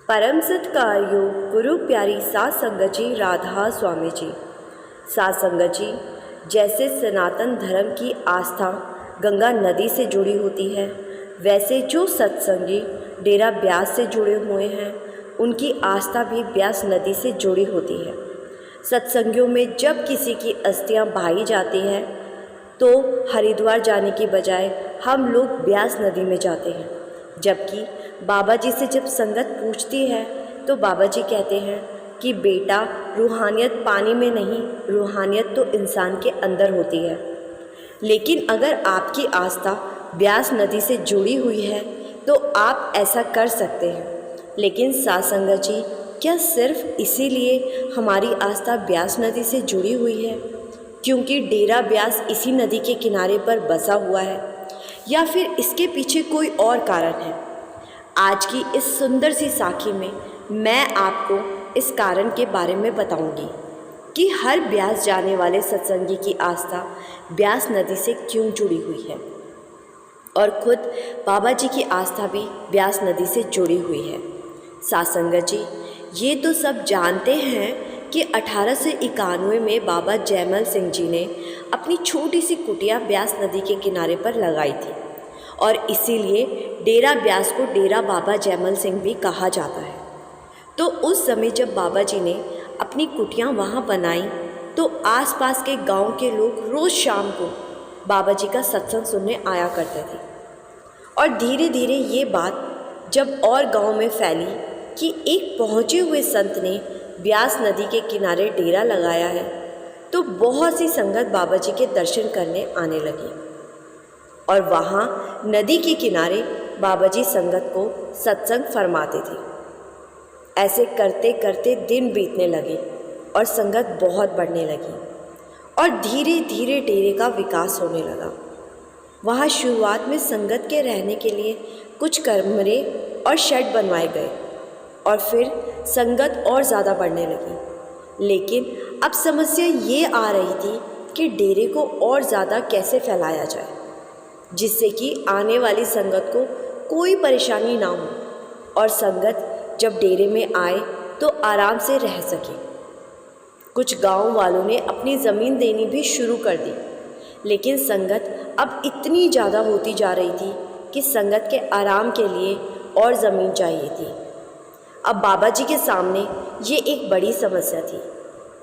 परम सत्कार्यो गुरु प्यारी सात संगत जी राधा स्वामी जी। सात संगत जी, जैसे सनातन धर्म की आस्था गंगा नदी से जुड़ी होती है, वैसे जो सत्संगी डेरा ब्यास से जुड़े हुए हैं उनकी आस्था भी ब्यास नदी से जुड़ी होती है। सत्संगियों में जब किसी की अस्थियां बहाई जाती हैं तो हरिद्वार जाने की बजाय हम लोग ब्यास नदी में जाते हैं, जबकि बाबा जी से जब संगत पूछती है तो बाबा जी कहते हैं कि बेटा, रूहानियत पानी में नहीं, रूहानियत तो इंसान के अंदर होती है। लेकिन अगर आपकी आस्था ब्यास नदी से जुड़ी हुई है तो आप ऐसा कर सकते हैं। लेकिन सात संगत जी, क्या सिर्फ इसीलिए हमारी आस्था ब्यास नदी से जुड़ी हुई है क्योंकि डेरा ब्यास इसी नदी के किनारे पर बसा हुआ है, या फिर इसके पीछे कोई और कारण है? आज की इस सुंदर सी साखी में मैं आपको इस कारण के बारे में बताऊंगी कि हर ब्यास जाने वाले सत्संगी की आस्था ब्यास नदी से क्यों जुड़ी हुई है, और खुद बाबा जी की आस्था भी ब्यास नदी से जुड़ी हुई है। सात संगत जी, ये तो सब जानते हैं कि 1891 में बाबा जयमल सिंह जी ने अपनी छोटी सी कुटिया ब्यास नदी के किनारे पर लगाई थी, और इसीलिए डेरा ब्यास को डेरा बाबा जयमल सिंह भी कहा जाता है। तो उस समय जब बाबा जी ने अपनी कुटियाँ वहाँ बनाई तो आसपास के गांव के लोग रोज़ शाम को बाबा जी का सत्संग सुनने आया करते थे। और धीरे धीरे ये बात जब और गांव में फैली कि एक पहुँचे हुए संत ने ब्यास नदी के किनारे डेरा लगाया है, तो बहुत सी संगत बाबा जी के दर्शन करने आने लगी, और वहाँ नदी के किनारे बाबा जी संगत को सत्संग फरमाते थे। ऐसे करते करते दिन बीतने लगे और संगत बहुत बढ़ने लगी, और धीरे धीरे डेरे का विकास होने लगा। वहाँ शुरुआत में संगत के रहने के लिए कुछ कमरे और शेड बनवाए गए, और फिर संगत और ज़्यादा बढ़ने लगी। लेकिन अब समस्या ये आ रही थी कि डेरे को और ज़्यादा कैसे फैलाया जाए जिससे कि आने वाली संगत को कोई परेशानी ना हो, और संगत जब डेरे में आए तो आराम से रह सके। कुछ गांव वालों ने अपनी ज़मीन देनी भी शुरू कर दी, लेकिन संगत अब इतनी ज़्यादा होती जा रही थी कि संगत के आराम के लिए और ज़मीन चाहिए थी। अब बाबा जी के सामने ये एक बड़ी समस्या थी।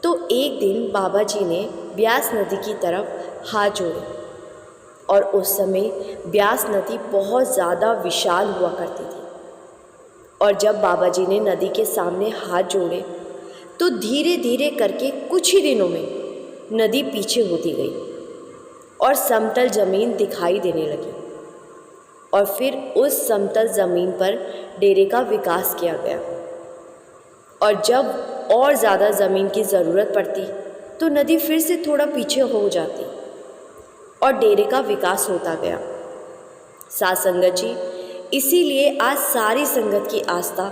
तो एक दिन बाबा जी ने ब्यास नदी की तरफ हाथ जोड़े, और उस समय ब्यास नदी बहुत ज़्यादा विशाल हुआ करती थी। और जब बाबा जी ने नदी के सामने हाथ जोड़े तो धीरे धीरे करके कुछ ही दिनों में नदी पीछे होती गई और समतल ज़मीन दिखाई देने लगी, और फिर उस समतल ज़मीन पर डेरे का विकास किया गया। और जब और ज़्यादा ज़मीन की ज़रूरत पड़ती तो नदी फिर से थोड़ा पीछे हो जाती और डेरे का विकास होता गया। सात संगत जी, इसीलिए आज सारी संगत की आस्था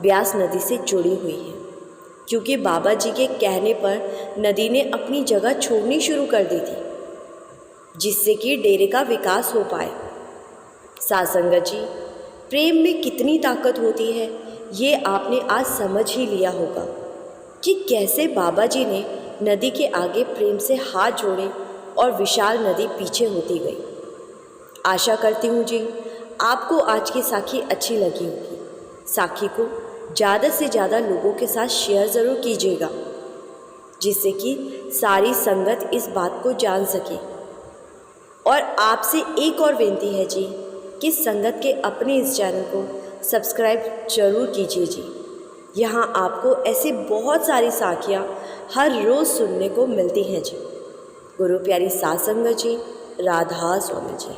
ब्यास नदी से जुड़ी हुई है, क्योंकि बाबा जी के कहने पर नदी ने अपनी जगह छोड़नी शुरू कर दी थी जिससे कि डेरे का विकास हो पाए। सात संगत जी, प्रेम में कितनी ताकत होती है ये आपने आज समझ ही लिया होगा कि कैसे बाबा जी ने नदी के आगे प्रेम से हाथ जोड़े और विशाल नदी पीछे होती गई। आशा करती हूँ जी आपको आज की साखी अच्छी लगी होगी। साखी को ज़्यादा से ज़्यादा लोगों के साथ शेयर ज़रूर कीजिएगा, जिससे कि सारी संगत इस बात को जान सके। और आपसे एक और विनती है जी कि संगत के अपने इस चैनल को सब्सक्राइब जरूर कीजिए जी। यहाँ आपको ऐसी बहुत सारी साखियाँ हर रोज़ सुनने को मिलती हैं जी। गुरु प्यारी सात संगत जी, राधा स्वामी जी।